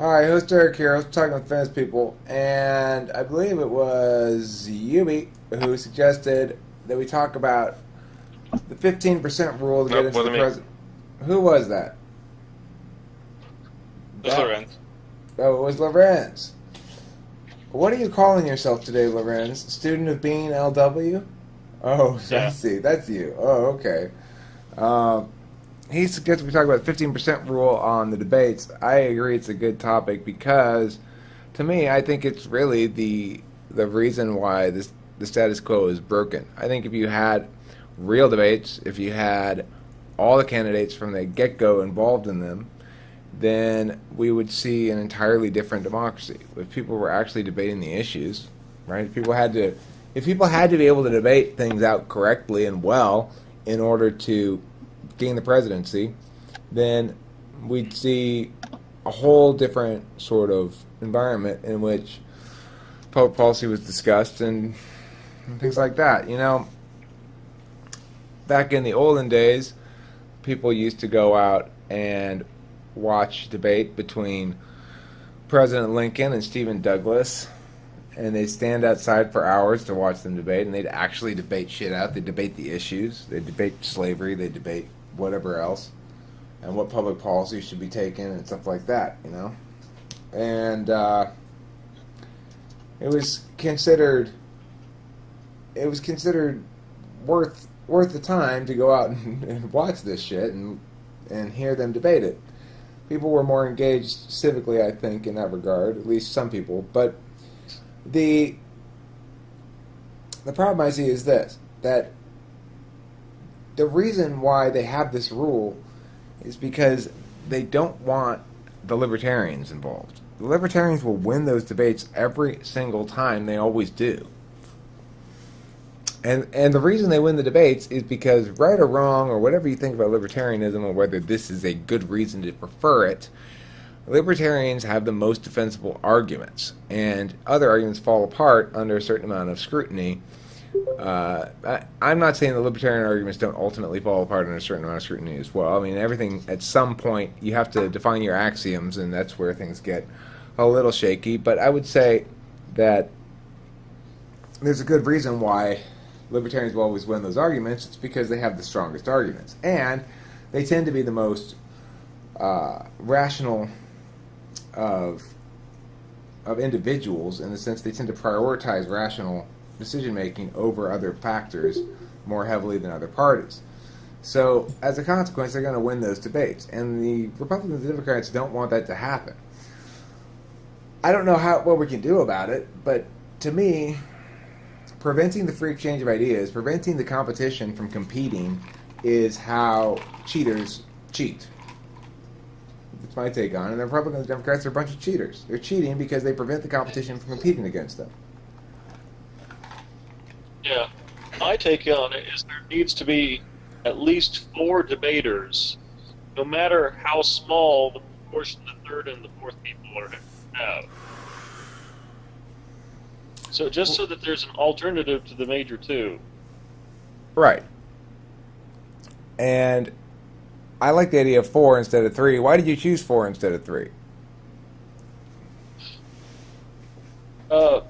Hi, host Eric here. I was talking with famous people, and I believe it was Yubi who suggested that we talk about the 15% rule to get Nope, into the wasn't me. president. Who was that? It was That Lorenz. Oh, it was Lorenz. What are you calling yourself today, Lorenz? Student of being LW? Oh, I Yeah. see. That's you. Oh, okay. Um, he suggested we talk about the 15% rule on the debates. I agree it's a good topic because, to me, I think it's really the reason why the status quo is broken. I think if you had real debates, if you had all the candidates from the get-go involved in them, then we would see an entirely different democracy. If people were actually debating the issues, right? If people had to be able to debate things out correctly and well in order to gain the presidency, then we'd see a whole different sort of environment in which public policy was discussed and things like that. Back in the olden days, people used to go out and watch debate between President Lincoln and Stephen Douglas, and they'd stand outside for hours to watch them debate, and they'd actually debate shit out. They'd debate the issues. They'd debate slavery. They'd debate whatever else, and what public policy should be taken and stuff like that. And it was considered worth the time to go out and watch this shit and hear them debate it. People were more engaged civically, I think, in that regard. At least some people. But the problem I see is this: that the reason why they have this rule is because they don't want the libertarians involved. The libertarians will win those debates every single time. They always do. And the reason they win the debates is because, right or wrong, or whatever you think about libertarianism, or whether this is a good reason to prefer it, libertarians have the most defensible arguments, and other arguments fall apart under a certain amount of scrutiny. I'm not saying the libertarian arguments don't ultimately fall apart under a certain amount of scrutiny as well. I mean, everything, at some point, you have to define your axioms, and that's where things get a little shaky. But I would say that there's a good reason why libertarians will always win those arguments. It's because they have the strongest arguments, and they tend to be the most rational of individuals, in the sense they tend to prioritize rational decision making over other factors more heavily than other parties. So as a consequence, they're going to win those debates, and the Republicans and Democrats don't want that to happen. I don't know what we can do about it, but to me, preventing the free exchange of ideas, preventing the competition from competing, is how cheaters cheat. That's my take on it. And the Republicans and Democrats are a bunch of cheaters. They're cheating because they prevent the competition from competing against them. Yeah. My take on it is there needs to be at least 4 debaters, no matter how small the proportion the third and the fourth people have. So just so that there's an alternative to the major 2. Right. And I like the idea of 4 instead of 3. Why did you choose 4 instead of 3?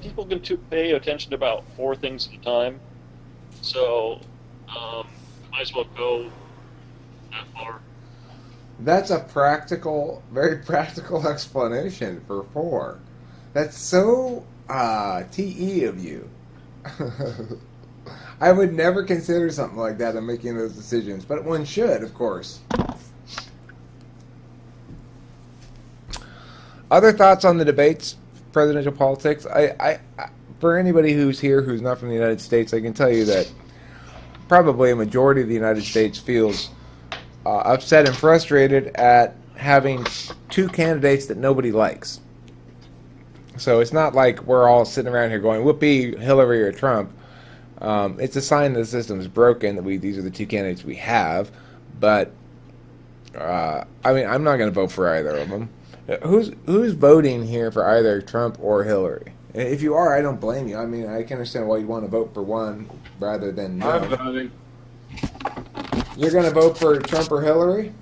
People can pay attention to about 4 things at a time, so might as well go that far. That's a practical, very practical explanation for 4. That's so TE of you. I would never consider something like that in making those decisions, but one should, of course. Other thoughts on the debates, presidential politics? For anybody who's here who's not from the United States, I can tell you that probably a majority of the United States feels upset and frustrated at having 2 candidates that nobody likes. So it's not like we're all sitting around here going, whoopee, Hillary or Trump. It's a sign that the system is broken, that these are the 2 candidates we have. But, I mean, I'm not going to vote for either of them. Who's voting here for either Trump or Hillary? If you are, I don't blame you. I mean, I can understand why you want to vote for one rather than no. I'm voting. You're going to vote for Trump or Hillary?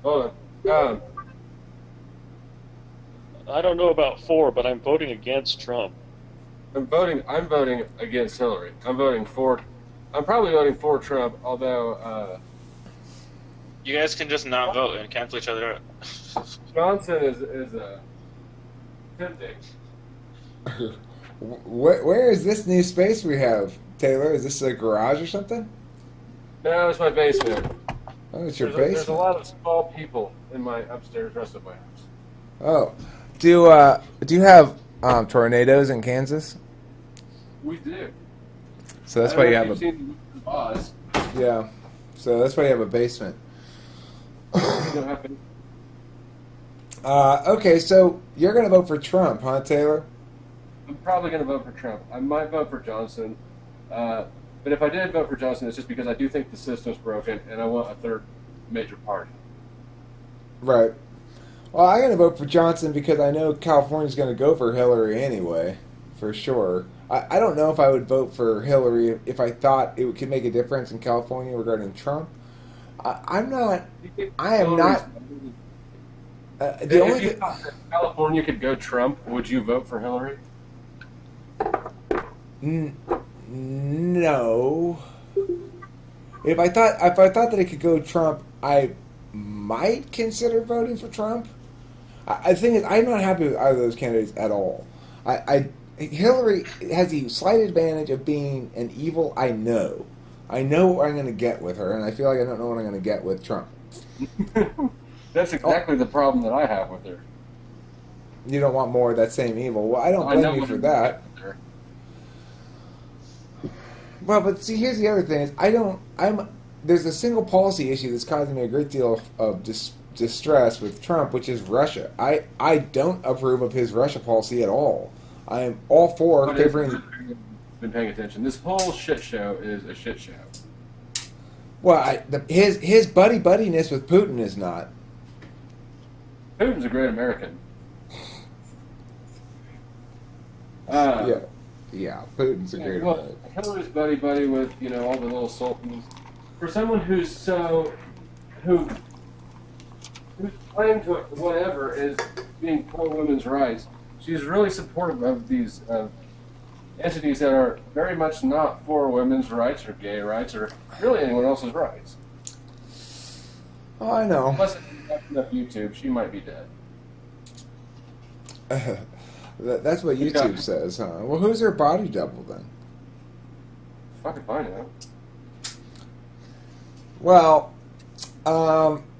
Hold on. I don't know about for, but I'm voting against Trump. I'm voting against Hillary. I'm probably voting for Trump, although You guys can just not vote and cancel each other out. Johnson is tempting. Where is this new space we have, Taylor? Is this a garage or something? No, it's my basement. Oh, it's your There's basement. a lot of small people in my upstairs rest of my house. Oh, do you have tornadoes in Kansas? We do. So that's why you have a seen the Oz. yeah. So that's why you have a basement. You don't have to- Okay, so you're gonna vote for Trump, huh, Taylor? I'm probably going to vote for Trump. I might vote for Johnson. But if I did vote for Johnson, it's just because I do think the system's broken and I want a third major party. Right. Well, I'm gonna vote for Johnson because I know California's gonna go for Hillary anyway, for sure. I don't know if I would vote for Hillary if I thought it could make a difference in California regarding Trump. I'm not. I am not. The only If you thought that California could go Trump, would you vote for Hillary? No. If I thought that it could go Trump, I might consider voting for Trump. I think is I'm not happy with either of those candidates at all. Hillary has the slight advantage of being an evil. I know what I'm going to get with her, and I feel like I don't know what I'm going to get with Trump. That's exactly the problem that I have with her. You don't want more of that same evil. Well, I don't I know blame you what for I'm that. getting with her. Well, but see, here's the other thing: is there's a single policy issue that's causing me a great deal of distress with Trump, which is Russia. I don't approve of his Russia policy at all. I am all for But favoring. been paying attention. This whole shit show is a shit show. Well, his buddiness with Putin is not. Putin's a great American. Yeah, Putin's a great. Well, Hillary's buddy with all the little sultans. For someone whose claim to whatever is being pro women's rights, she's really supportive of these entities that are very much not for women's rights or gay rights or really anyone else's rights. Oh, I know. Unless it's enough YouTube, she might be dead. That's what YouTube says, huh? Well, who's her body double then? Fucking fine now. Well,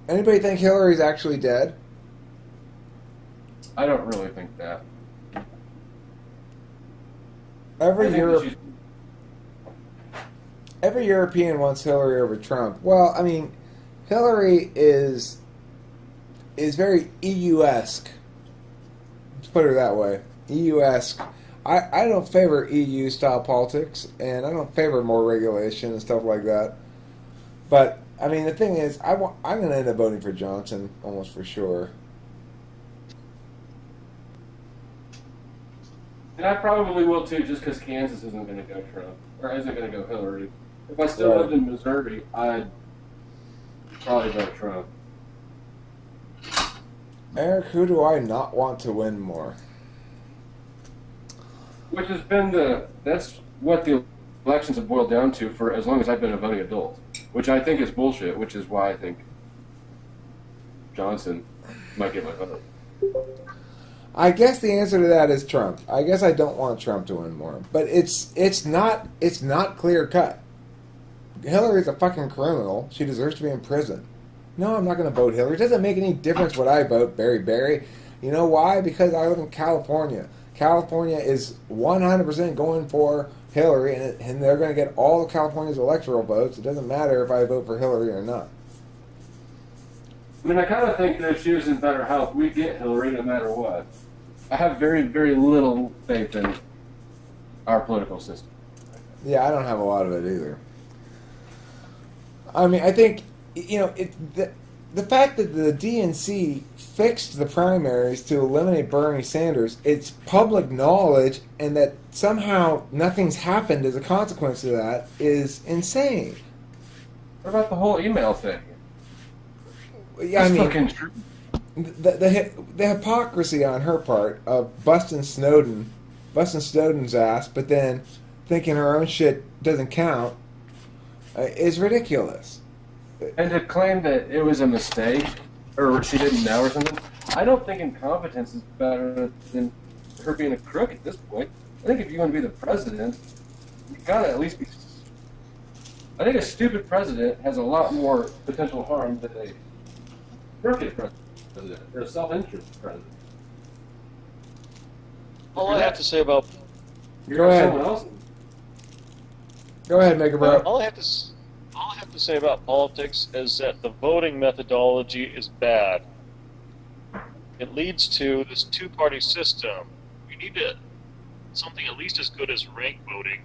anybody think Hillary's actually dead? I don't really think that. Every I think that she's- Every European wants Hillary over Trump. Well, I mean, Hillary is very EU-esque. Let's put her that way. EU-esque. I don't favor EU-style politics, and I don't favor more regulation and stuff like that. But, I mean, the thing is, I'm going to end up voting for Johnson almost for sure. And I probably will too, just because Kansas isn't going to go Trump, or isn't going to go Hillary. If I still Right. lived in Missouri, I'd probably vote Trump. Eric, who do I not want to win more? Which has been that's what the elections have boiled down to for as long as I've been a voting adult. Which I think is bullshit, which is why I think Johnson might get my vote. I guess the answer to that is Trump. I guess I don't want Trump to win more, but it's not clear cut. Hillary's a fucking criminal. She deserves to be in prison. No, I'm not going to vote Hillary. It doesn't make any difference what I vote, Barry. You know why? Because I live in California. California is 100% going for Hillary, and they're going to get all of California's electoral votes. It doesn't matter if I vote for Hillary or not. I mean, I kind of think that if she was in better health, we'd get Hillary no matter what. I have very, very little faith in our political system. Yeah, I don't have a lot of it either. I mean, I think, the fact that the DNC fixed the primaries to eliminate Bernie Sanders, it's public knowledge, and that somehow nothing's happened as a consequence of that is insane. What about the whole email thing? Yeah, I That's mean, fucking true. the hypocrisy on her part of busting Snowden's ass, but then thinking her own shit doesn't count is ridiculous. And to claim that it was a mistake, or she didn't know or something, I don't think incompetence is better than her being a crook at this point. I think if you want to be the president, you gotta at least be. I think a stupid president has a lot more potential harm than a crooked president, or a self-interest president. All I have to say about Go ahead. Someone else. Go ahead, Mega Bro. all I have to say about politics is that the voting methodology is bad. It leads to this two-party system. We need something at least as good as rank voting.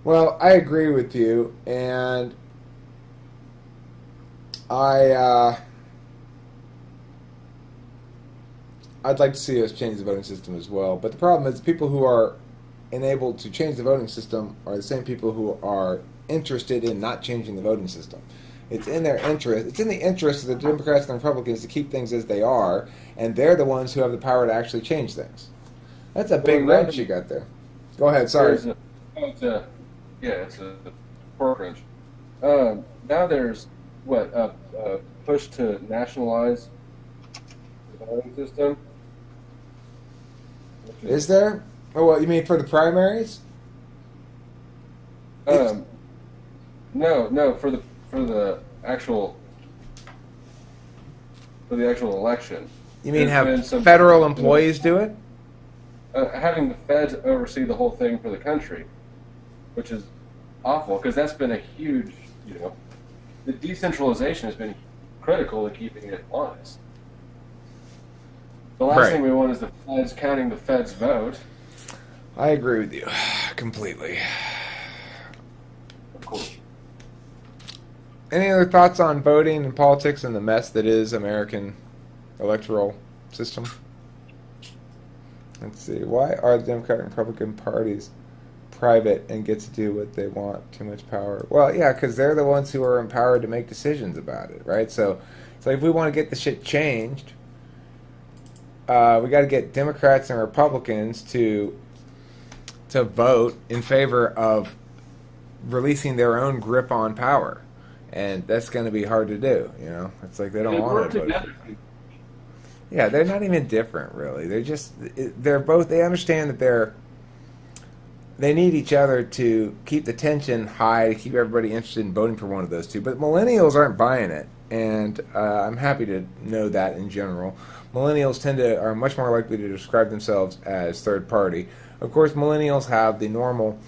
Well, I agree with you, and I'd like to see us change the voting system as well. But the problem is, people who are enabled to change the voting system are the same people who are interested in not changing the voting system. It's in their interest. It's in the interest of the Democrats and the Republicans to keep things as they are, and they're the ones who have the power to actually change things. That's a big wrench you got there. Go ahead. Sorry. It's a pork wrench. Now there's a push to nationalize the voting system. Is there? Oh, well, you mean for the primaries? No, for the actual election. You mean There's been have some- federal employees do it? Having the feds oversee the whole thing for the country, which is awful because that's been a huge, the decentralization has been critical to keeping it honest. The last Right. thing we want is the feds counting the feds' vote. I agree with you completely. Of course. Any other thoughts on voting and politics and the mess that is American electoral system? Let's see. Why are the Democratic and Republican parties private and get to do what they want? Too much power. Well, yeah, because they're the ones who are empowered to make decisions about it, right? So if we want to get the shit changed, we got to get Democrats and Republicans to vote in favor of releasing their own grip on power, and that's going to be hard to do. It's like they don't want to vote. Yeah, they're not even different, really. They're both. They understand that they need each other to keep the tension high, to keep everybody interested in voting for one of those two. But millennials aren't buying it, and I'm happy to know that in general. Millennials are much more likely to describe themselves as third party. Of course, millennials have the normal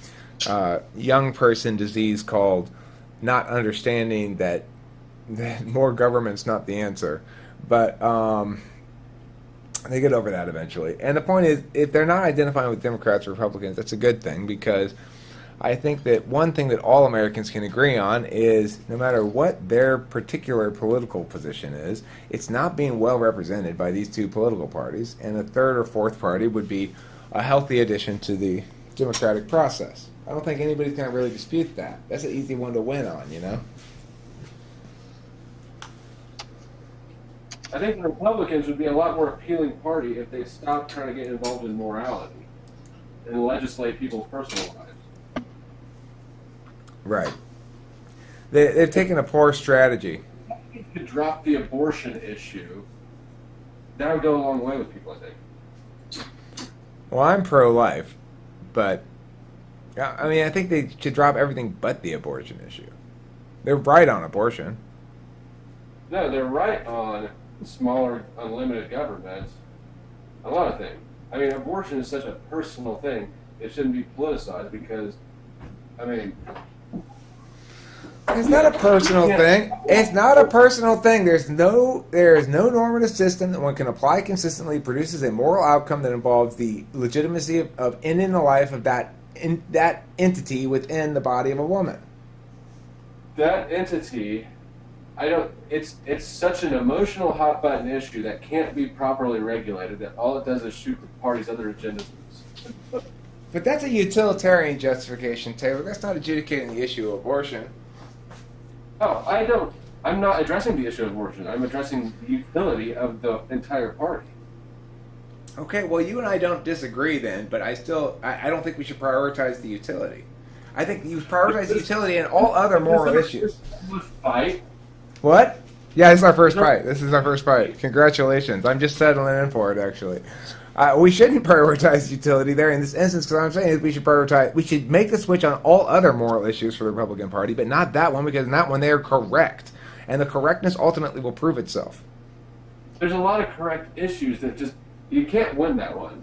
young person disease called not understanding that more government's not the answer. But they get over that eventually. And the point is, if they're not identifying with Democrats or Republicans, that's a good thing, because I think that one thing that all Americans can agree on is no matter what their particular political position is, it's not being well represented by these two political parties, and a third or fourth party would be a healthy addition to the democratic process. I don't think anybody's going to really dispute that. That's an easy one to win on, I think the Republicans would be a lot more appealing party if they stopped trying to get involved in morality and legislate people's personal lives. Right. They've taken a poor strategy. If you could drop the abortion issue, that would go a long way with people, I think. Well, I'm pro-life, but I think they should drop everything but the abortion issue. They're right on abortion. No, they're right on smaller, unlimited government. A lot of things. Abortion is such a personal thing. It shouldn't be politicized because, It's not a personal thing. It's not a personal thing. There is no normative system that one can apply consistently produces a moral outcome that involves the legitimacy of ending the life of that entity within the body of a woman. That entity, it's such an emotional hot button issue that can't be properly regulated that all it does is shoot the party's other agendas. But that's a utilitarian justification, Taylor. That's not adjudicating the issue of abortion. Oh, I don't I'm not addressing the issue of abortion. I'm addressing the utility of the entire party. Okay, well, you and I don't disagree then, but I don't think we should prioritize the utility. I think you prioritize the utility and all other moral issues. Fight. What? Yeah, this is our first fight. This is our first fight. Congratulations. I'm just settling in for it, actually. We shouldn't prioritize utility there in this instance, because what I'm saying is we should make the switch on all other moral issues for the Republican Party, but not that one, because in that one they are correct. And the correctness ultimately will prove itself. There's a lot of correct issues that you can't win that one,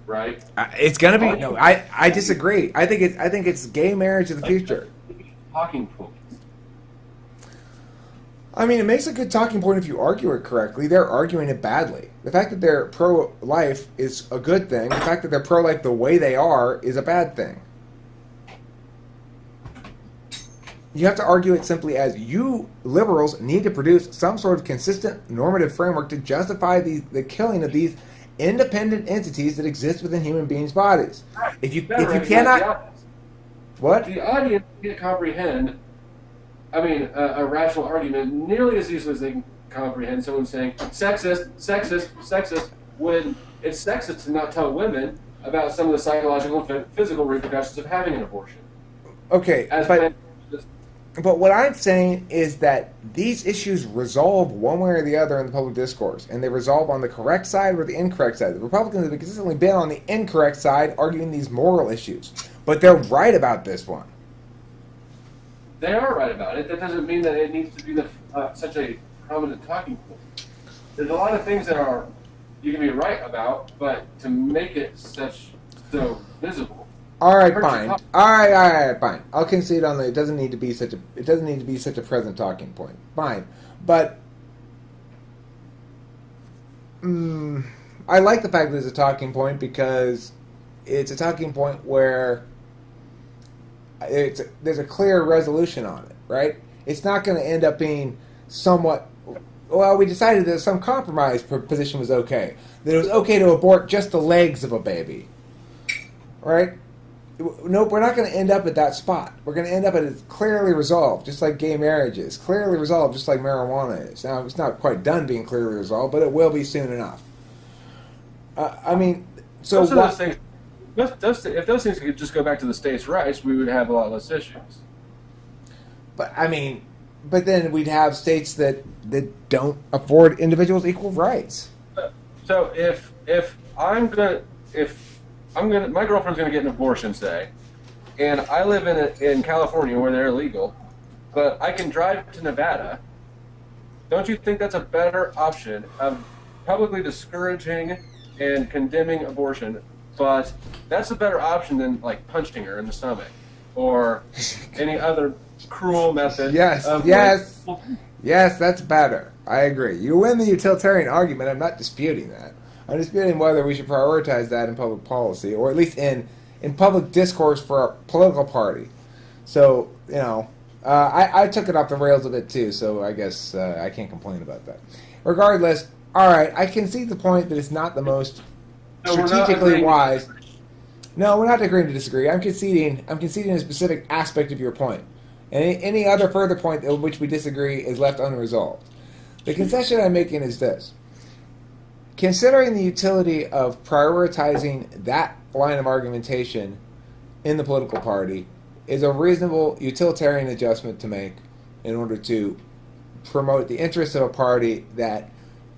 right? It's gonna be no. I disagree. I think it's gay marriage of the future. Talking points. I mean, it makes a good talking point if you argue it correctly. They're arguing it badly. The fact that they're pro-life is a good thing. The fact that they're pro-life the way they are is a bad thing. You have to argue it simply as you liberals need to produce some sort of consistent normative framework to justify the killing of these independent entities that exist within human beings' bodies. If you cannot, what? The audience can't comprehend. I mean, a rational argument nearly as easily as they can comprehend someone saying sexist, sexist, sexist, when it's sexist to not tell women about some of the psychological and physical repercussions of having an abortion. Okay, but what I'm saying is that these issues resolve one way or the other in the public discourse, and they resolve on the correct side or the incorrect side. The Republicans have consistently been on the incorrect side, arguing these moral issues, but they're right about this one. They are right about it. That doesn't mean that it needs to be such a prominent talking point. There's a lot of things that you can be right about, but to make it so visible. All right, fine. All right, fine. I'll concede on that. It doesn't need to be such a present talking point. Fine, but I like the fact that it's a talking point because it's a talking point where there's a clear resolution on it, right? It's not going to end up being somewhat. Well, we decided that some compromise position was okay. That it was okay to abort just the legs of a baby, right? Nope, we're not going to end up at that spot. We're going to end up at it's clearly resolved, just like gay marriage is. Clearly resolved, just like marijuana is. Now, it's not quite done being clearly resolved, but it will be soon enough. I mean, so those things, if those things could just go back to the states' rights, we would have a lot less issues. But then we'd have states that don't afford individuals equal rights. So if my girlfriend's gonna get an abortion, say, and I live in California where they're illegal, but I can drive to Nevada. Don't you think that's a better option of publicly discouraging and condemning abortion? But that's a better option than like punching her in the stomach or any other cruel method. Yes, that's better. I agree. You win the utilitarian argument. I'm not disputing that. I'm disputing whether we should prioritize that in public policy, or at least in public discourse for a political party. So, I took it off the rails a bit too, so I guess I can't complain about that. Regardless, all right, I concede the point that it's not the most strategically wise. No, we're not agreeing to disagree. I'm conceding a specific aspect of your point. And any other further point in which we disagree is left unresolved. The concession I'm making is this. Considering the utility of prioritizing that line of argumentation in the political party is a reasonable utilitarian adjustment to make in order to promote the interests of a party that,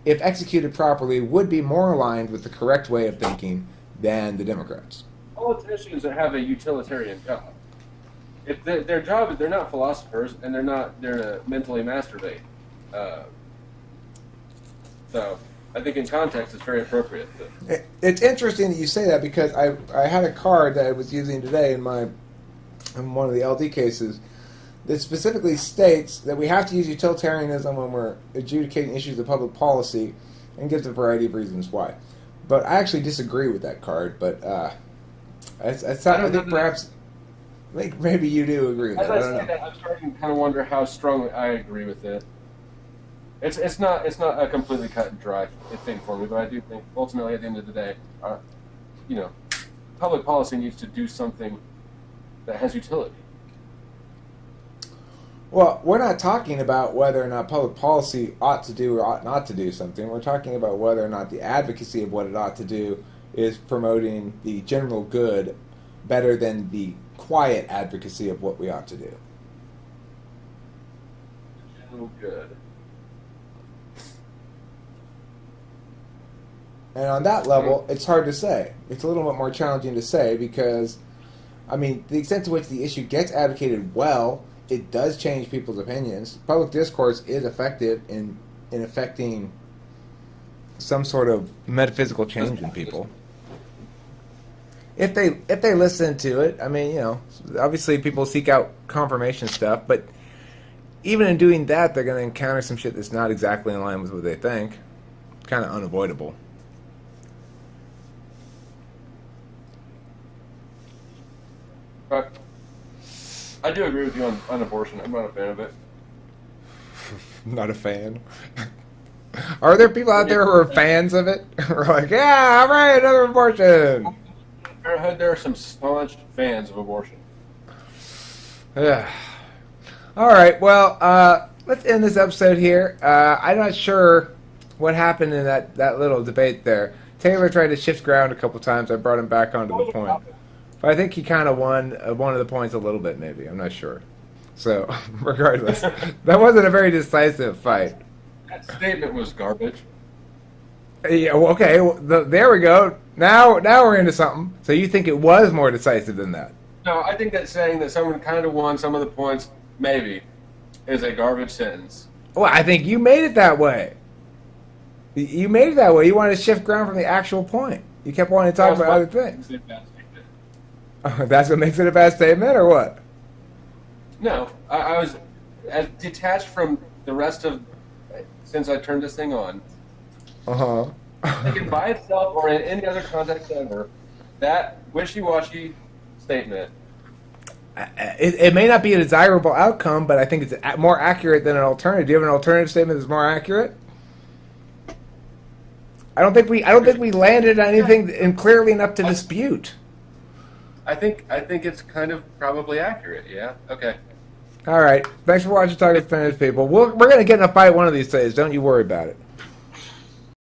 if executed properly, would be more aligned with the correct way of thinking than the Democrats. Politicians that have a utilitarian job. If their job, they're not philosophers, and they're to mentally masturbate. So I think in context it's very appropriate. It's interesting that you say that because I had a card that I was using today in one of the LD cases that specifically states that we have to use utilitarianism when we're adjudicating issues of public policy, and gives a variety of reasons why. But I actually disagree with that card. But I think maybe you do agree with that. I don't know. That, I'm starting to kind of wonder how strongly I agree with it. It's not a completely cut and dry thing for me, but I do think ultimately at the end of the day, public policy needs to do something that has utility. Well, we're not talking about whether or not public policy ought to do or ought not to do something. We're talking about whether or not the advocacy of what it ought to do is promoting the general good better than the quiet advocacy of what we ought to do. Oh, good. And on that level, it's hard to say. It's a little bit more challenging to say because, I mean, the extent to which the issue gets advocated well, it does change people's opinions. Public discourse is effective in affecting some sort of metaphysical change in people. If they listen to it, I mean, obviously people seek out confirmation stuff, but even in doing that, they're going to encounter some shit that's not exactly in line with what they think. It's kind of unavoidable. But I do agree with you on abortion. I'm not a fan of it. Not a fan. Are there people out there who are fans of it? Who are like, yeah, all right, another abortion. I heard there are some staunch fans of abortion. Yeah. All right, well, let's end this episode here. I'm not sure what happened in that little debate there. Taylor tried to shift ground a couple times. I brought him back onto the point. But I think he kind of won one of the points a little bit, maybe. I'm not sure. So, regardless, that wasn't a very decisive fight. That statement was garbage. Yeah, well, okay, there we go. Now we're into something. So you think it was more decisive than that? No, I think that saying that someone kind of won some of the points, maybe, is a garbage sentence. Well, I think you made it that way. You made it that way. You wanted to shift ground from the actual point. You kept wanting to talk about other things. That's what makes it a bad statement, or what? No, I was as detached from the rest of since I turned this thing on. Taken by itself or in any other context ever, that wishy-washy statement. It may not be a desirable outcome, but I think it's more accurate than an alternative. Do you have an alternative statement that's more accurate? I don't think we landed on anything clearly enough to dispute. I think it's kind of probably accurate. Yeah. Okay. All right. Thanks for watching Talking Spanish, people. We're going to get in a fight one of these days. Don't you worry about it.